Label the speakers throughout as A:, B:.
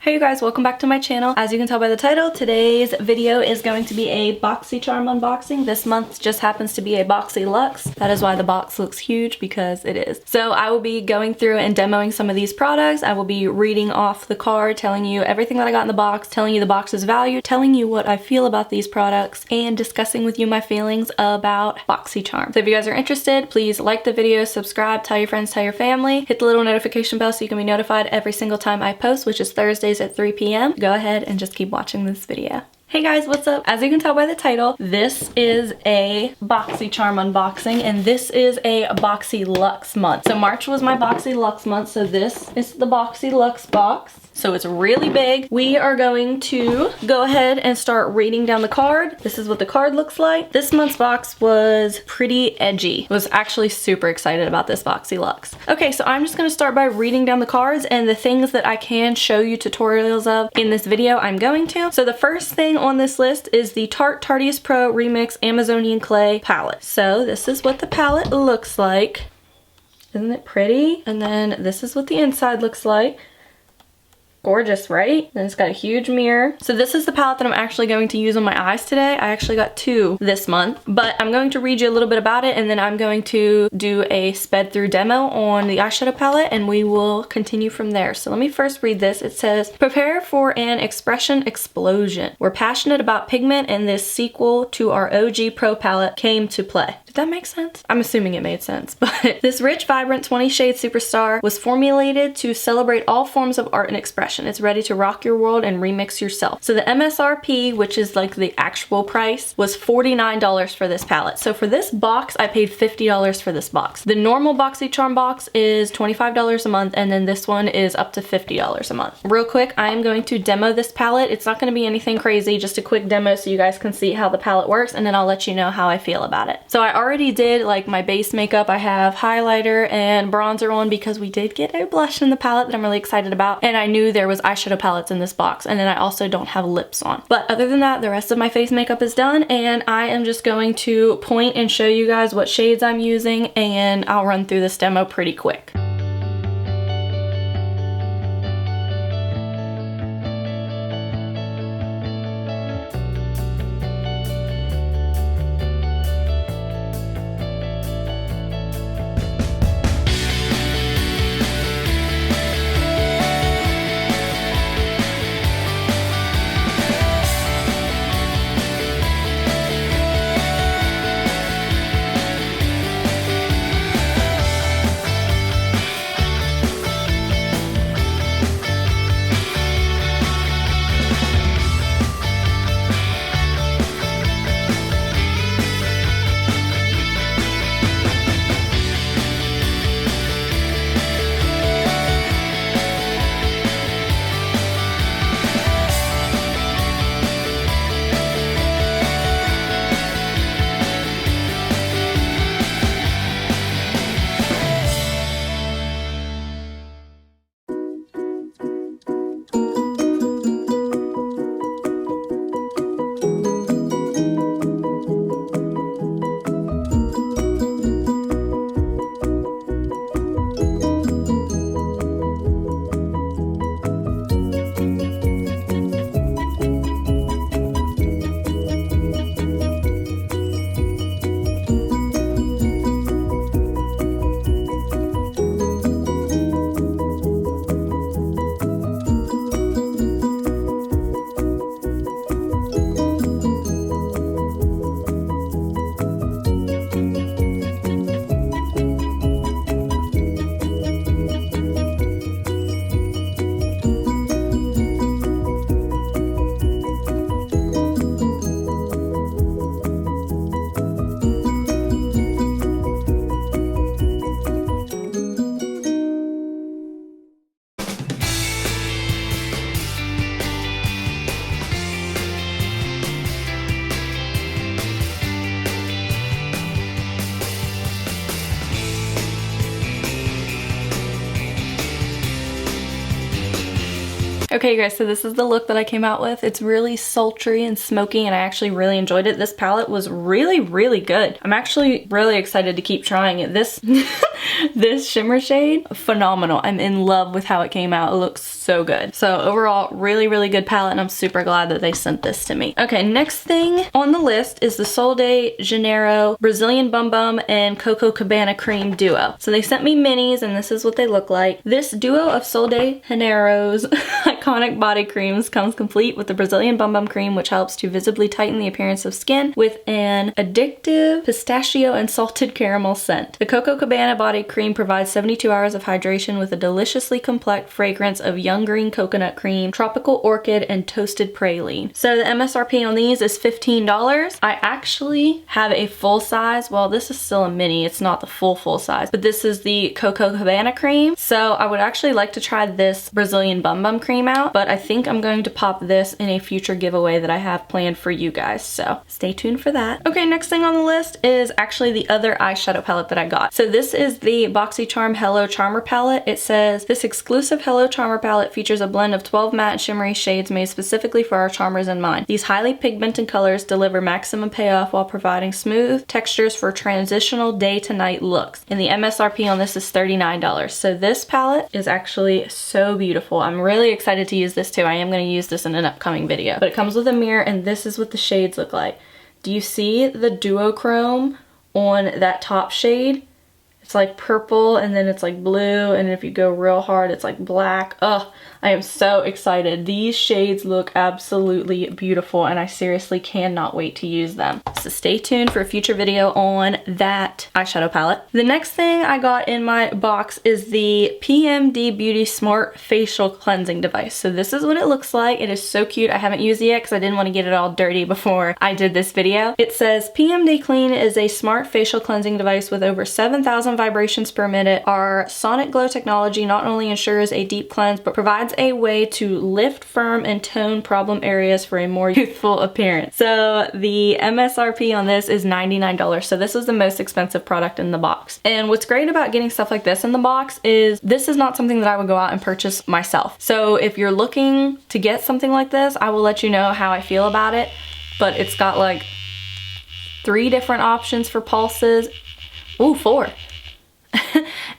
A: Hey you guys, welcome back to my channel. As you can tell by the title, today's video is going to be a BoxyCharm unboxing. This month just happens to be a BoxyLuxe. That is why the box looks huge, because it is. So I will be going through and demoing some of these products. I will be reading off the card, telling you everything that I got in the box, telling you the box's value, telling you what I feel about these products, and discussing with you my feelings about BoxyCharm. So if you guys are interested, please like the video, subscribe, tell your friends, tell your family, hit the little notification bell so you can be notified every single time I post, which is Thursdays at 3 p.m. Go ahead and just keep watching this video. Hey guys, what's up? As you can tell by the title, this is a BoxyCharm unboxing and this is a BoxyLuxe month. So March was my BoxyLuxe month, so this is the BoxyLuxe box. So it's really big. We are going to go ahead and start reading down the card. This is what the card looks like. This month's box was pretty edgy. I was actually super excited about this BoxyLuxe. Okay, so I'm just gonna start by reading down the cards and the things that I can show you tutorials of in this video, I'm going to. So the first thing on this list is the Tarte Tarteist Pro Remix Amazonian Clay palette. So this is what the palette looks like. Isn't it pretty? And then this is what the inside looks like. Gorgeous, right? And it's got a huge mirror. So this is the palette that I'm actually going to use on my eyes today. I actually got two this month, but I'm going to read you a little bit about it and then I'm going to do a sped through demo on the eyeshadow palette and we will continue from there. So let me first read this. It says, prepare for an expression explosion. We're passionate about pigment and this sequel to our OG Pro palette came to play. Did that make sense? I'm assuming it made sense, but this rich, vibrant 20 shade superstar was formulated to celebrate all forms of art and expression. It's ready to rock your world and remix yourself. So the MSRP, which is like the actual price, was $49 for this palette. So for this box, I paid $50 for this box. The normal BoxyCharm box is $25 a month, and then this one is up to $50 a month. Real quick, I am going to demo this palette. It's not gonna be anything crazy, just a quick demo so you guys can see how the palette works, and then I'll let you know how I feel about it. So I already did like my base makeup. I have highlighter and bronzer on because we did get a blush in the palette that I'm really excited about, and I knew there was eyeshadow palettes in this box, and then I also don't have lips on. But other than that, the rest of my face makeup is done, and I am just going to point and show you guys what shades I'm using, and I'll run through this demo pretty quick. Okay guys, so this is the look that I came out with. It's really sultry and smoky and I actually really enjoyed it. This palette was really, really good. I'm actually really excited to keep trying it. This this shimmer shade, phenomenal. I'm in love with how it came out. It looks so good. So overall, really, really good palette and I'm super glad that they sent this to me. Okay, next thing on the list is the Sol de Janeiro Brazilian Bum Bum and Coco Cabana Cream Duo. So they sent me minis and this is what they look like. This duo of Sol de Janeiro's iconic body creams comes complete with the Brazilian Bum Bum Cream, which helps to visibly tighten the appearance of skin with an addictive pistachio and salted caramel scent. The Coco Cabana body cream provides 72 hours of hydration with a deliciously complex fragrance of young green coconut cream, tropical orchid, and toasted praline. So the MSRP on these is $15. I actually have a full size. Well, this is still a mini. It's not the full size, but this is the Coco Cabana cream. So I would actually like to try this Brazilian Bum Bum cream out, but I think I'm going to pop this in a future giveaway that I have planned for you guys. So stay tuned for that. Okay, next thing on the list is actually the other eyeshadow palette that I got. So this is the BoxyCharm Hello Charmer palette. It says, this exclusive Hello Charmer palette features a blend of 12 matte and shimmery shades made specifically for our charmers in mind. These highly pigmented colors deliver maximum payoff while providing smooth textures for transitional day to night looks. And the MSRP on this is $39. So this palette is actually so beautiful. I'm really excited to use this too. I am going to use this in an upcoming video. But it comes with a mirror and this is what the shades look like. Do you see the duochrome on that top shade? It's like purple and then it's like blue, and if you go real hard it's like black. Ugh, I am so excited. These shades look absolutely beautiful and I seriously cannot wait to use them. So stay tuned for a future video on that eyeshadow palette. The next thing I got in my box is the PMD Beauty Smart Facial Cleansing Device. So this is what it looks like. It is so cute. I haven't used it yet because I didn't want to get it all dirty before I did this video. It says PMD Clean is a smart facial cleansing device with over 7,000 vibrations per minute. Our Sonic Glow technology not only ensures a deep cleanse but provides a way to lift, firm, and tone problem areas for a more youthful appearance. So the MSRP on this is $99. So this was the most expensive product in the box. And what's great about getting stuff like this in the box is this is not something that I would go out and purchase myself. So if you're looking to get something like this, I will let you know how I feel about it. But it's got like 3 different options for pulses. Ooh, 4.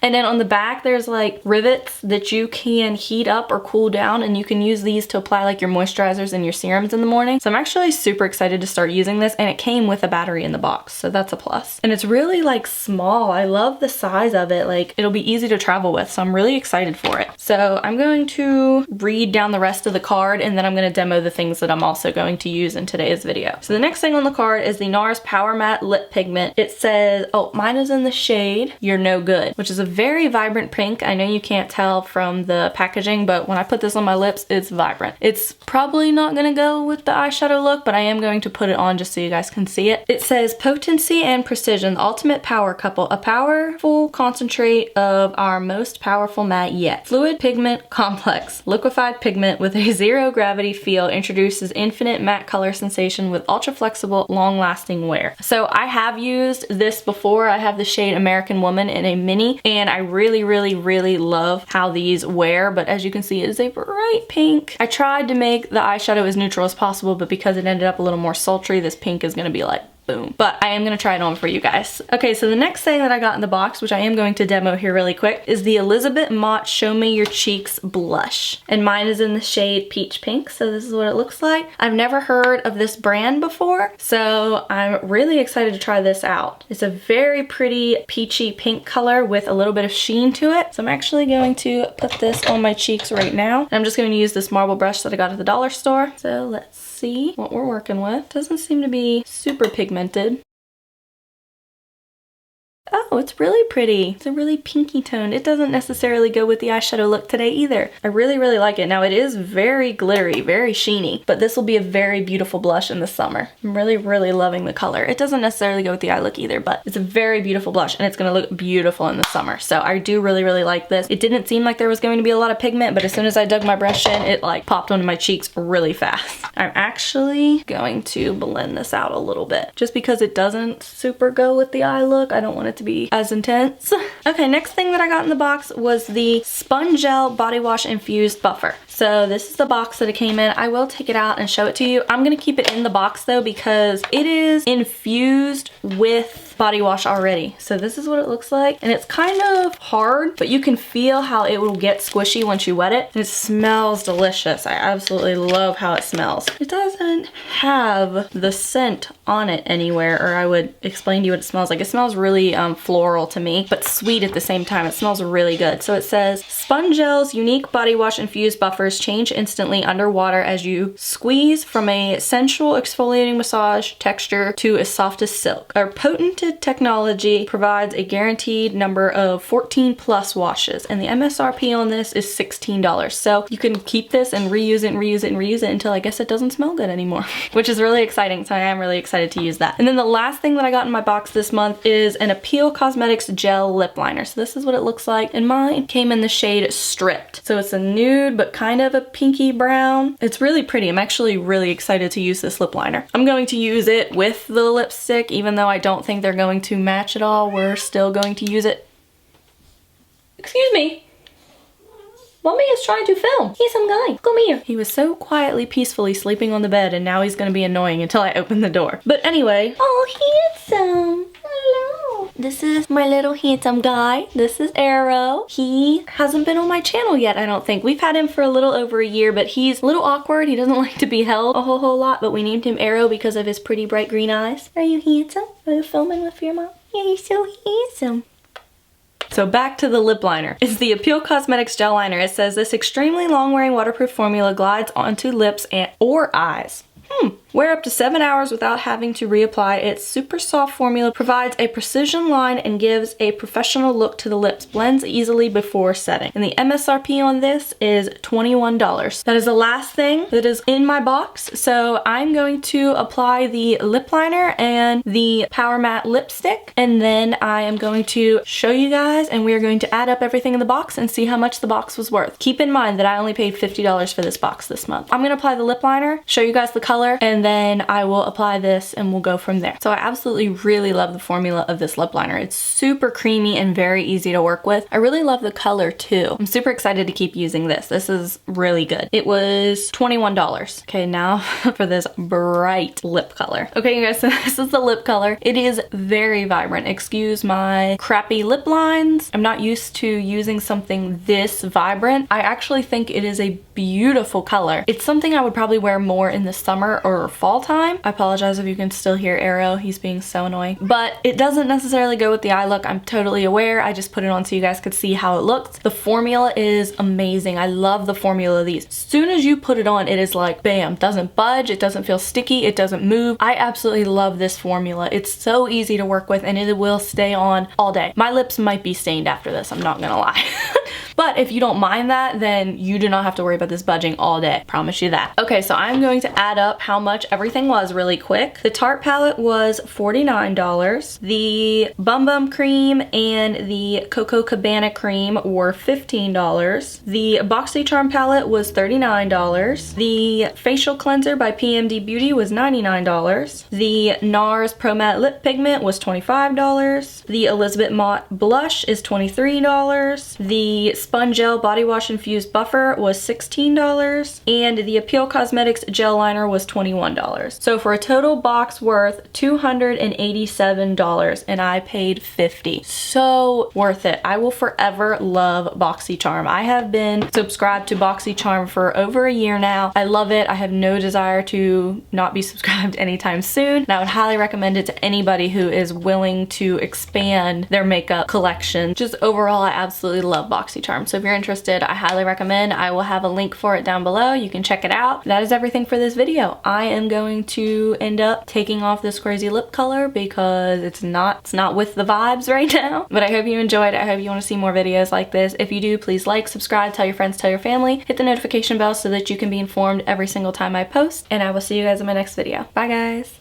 A: And then on the back there's like rivets that you can heat up or cool down, and you can use these to apply like your moisturizers and your serums in the morning. So I'm actually super excited to start using this, and it came with a battery in the box, so that's a plus. And it's really like small. I love the size of it. Like it'll be easy to travel with, so I'm really excited for it. So I'm going to read down the rest of the card and then I'm going to demo the things that I'm also going to use in today's video. So the next thing on the card is the NARS Power Matte Lip Pigment. It says, oh, mine is in the shade You're No Good, which is a very vibrant pink. I know you can't tell from the packaging, but when I put this on my lips, it's vibrant. It's probably not gonna go with the eyeshadow look, but I am going to put it on just so you guys can see it. It says potency and precision, the ultimate power couple, a powerful concentrate of our most powerful matte yet. Fluid pigment complex, liquefied pigment with a zero gravity feel introduces infinite matte color sensation with ultra flexible, long lasting wear. So I have used this before. I have the shade American Woman in a mini, and I really love how these wear, but as you can see, it is a bright pink. I tried to make the eyeshadow as neutral as possible, but because it ended up a little more sultry, this pink is gonna be like boom. But I am gonna try it on for you guys. Okay, so the next thing that I got in the box, which I am going to demo here really quick, is the Elizabeth Mott Show Me Your Cheeks blush. And mine is in the shade Peach Pink, so this is what it looks like. I've never heard of this brand before, so I'm really excited to try this out. It's a very pretty peachy pink color with a little bit of sheen to it. So I'm actually going to put this on my cheeks right now. And I'm just going to use this marble brush that I got at the dollar store. So let's see what we're working with. Doesn't seem to be super pigmented. Oh, it's really pretty. It's a really pinky toned. It doesn't necessarily go with the eyeshadow look today either. I really like it. Now it is very glittery, very sheeny, but this will be a very beautiful blush in the summer. I'm really loving the color. It doesn't necessarily go with the eye look either, but it's a very beautiful blush and it's gonna look beautiful in the summer. So I do really like this. It didn't seem like there was going to be a lot of pigment, but as soon as I dug my brush in, it like popped onto my cheeks really fast. I'm actually going to blend this out a little bit just because it doesn't super go with the eye look. I don't want it to be as intense. Okay, next thing that I got in the box was the Sponge Gel Body Wash Infused Buffer. So this is the box that it came in. I will take it out and show it to you. I'm gonna keep it in the box though because it is infused with body wash already. So this is what it looks like, and it's kind of hard, but you can feel how it will get squishy once you wet it. And it smells delicious. I absolutely love how it smells. It doesn't have the scent on it anywhere, or I would explain to you what it smells like. It smells really floral to me, but sweet at the same time. It smells really good. So it says, Sponge Gel's unique body wash infused buffers change instantly underwater as you squeeze from a sensual exfoliating massage texture to as soft as silk. Our patented technology provides a guaranteed number of 14 plus washes, and the MSRP on this is $16. So you can keep this and reuse it and reuse it and reuse it until I guess it doesn't smell good anymore, which is really exciting. So I am really excited to use that. And then the last thing that I got in my box this month is an Appeal Cosmetics Gel Lip Liner. So this is what it looks like, and mine came in the shade Stripped. So it's a nude, but kind of a pinky brown. It's really pretty. I'm actually really excited to use this lip liner. I'm going to use it with the lipstick, even though I don't think they're going to match at all. We're still going to use it. Excuse me. Mommy is trying to film. He's some guy. Come here. He was so quietly, peacefully sleeping on the bed, and now he's gonna be annoying until I open the door. But anyway. Oh, handsome. Hello. This is my little handsome guy. This is Arrow. He hasn't been on my channel yet, I don't think. We've had him for a little over a year, but he's a little awkward. He doesn't like to be held a whole lot, but we named him Arrow because of his pretty bright green eyes. Are you handsome? Are you filming with your mom? Yeah, he's so handsome. So back to the lip liner. It's the Appeal Cosmetics Gel Liner. It says this extremely long-wearing waterproof formula glides onto lips or eyes. Wear up to 7 hours without having to reapply. Its super soft formula provides a precision line and gives a professional look to the lips. Blends easily before setting. And the MSRP on this is $21. That is the last thing that is in my box. So I'm going to apply the lip liner and the Power Matte lipstick, and then I am going to show you guys, and we are going to add up everything in the box and see how much the box was worth. Keep in mind that I only paid $50 for this box this month. I'm gonna apply the lip liner, show you guys the color, and then I will apply this and we'll go from there. So I absolutely really love the formula of this lip liner. It's super creamy and very easy to work with. I really love the color too. I'm super excited to keep using this. This is really good. It was $21. Okay, now for this bright lip color. Okay, you guys, so this is the lip color. It is very vibrant. Excuse my crappy lip lines. I'm not used to using something this vibrant. I actually think it is a beautiful color. It's something I would probably wear more in the summer or fall time. I apologize if you can still hear Arrow. He's being so annoying. But it doesn't necessarily go with the eye look. I'm totally aware. I just put it on so you guys could see how it looks. The formula is amazing. I love the formula of these. As soon as you put it on, it is like bam. Doesn't budge. It doesn't feel sticky. It doesn't move. I absolutely love this formula. It's so easy to work with and it will stay on all day. My lips might be stained after this. I'm not gonna lie. But if you don't mind that, then you do not have to worry about this budging all day. Promise you that. Okay, so I'm going to add up how much everything was really quick. The Tarte palette was $49. The Bum Bum cream and the Coco Cabana cream were $15. The BoxyCharm palette was $39. The facial cleanser by PMD Beauty was $99. The NARS Pro Matte Lip Pigment was $25. The Elizabeth Mott blush is $23. The Sponge Gel Body Wash Infused Buffer was $16, and the Appeal Cosmetics Gel Liner was $21. So for a total box worth $287, and I paid $50. So worth it. I will forever love BoxyCharm. I have been subscribed to BoxyCharm for over a year now. I love it. I have no desire to not be subscribed anytime soon, and I would highly recommend it to anybody who is willing to expand their makeup collection. Just overall, I absolutely love BoxyCharm. So if you're interested, I highly recommend. I will have a link for it down below. You can check it out. That is everything for this video. I am going to end up taking off this crazy lip color because it's not with the vibes right now. But I hope you enjoyed. I hope you want to see more videos like this. If you do, please like, subscribe, tell your friends, tell your family, hit the notification bell so that you can be informed every single time I post. And I will see you guys in my next video. Bye guys.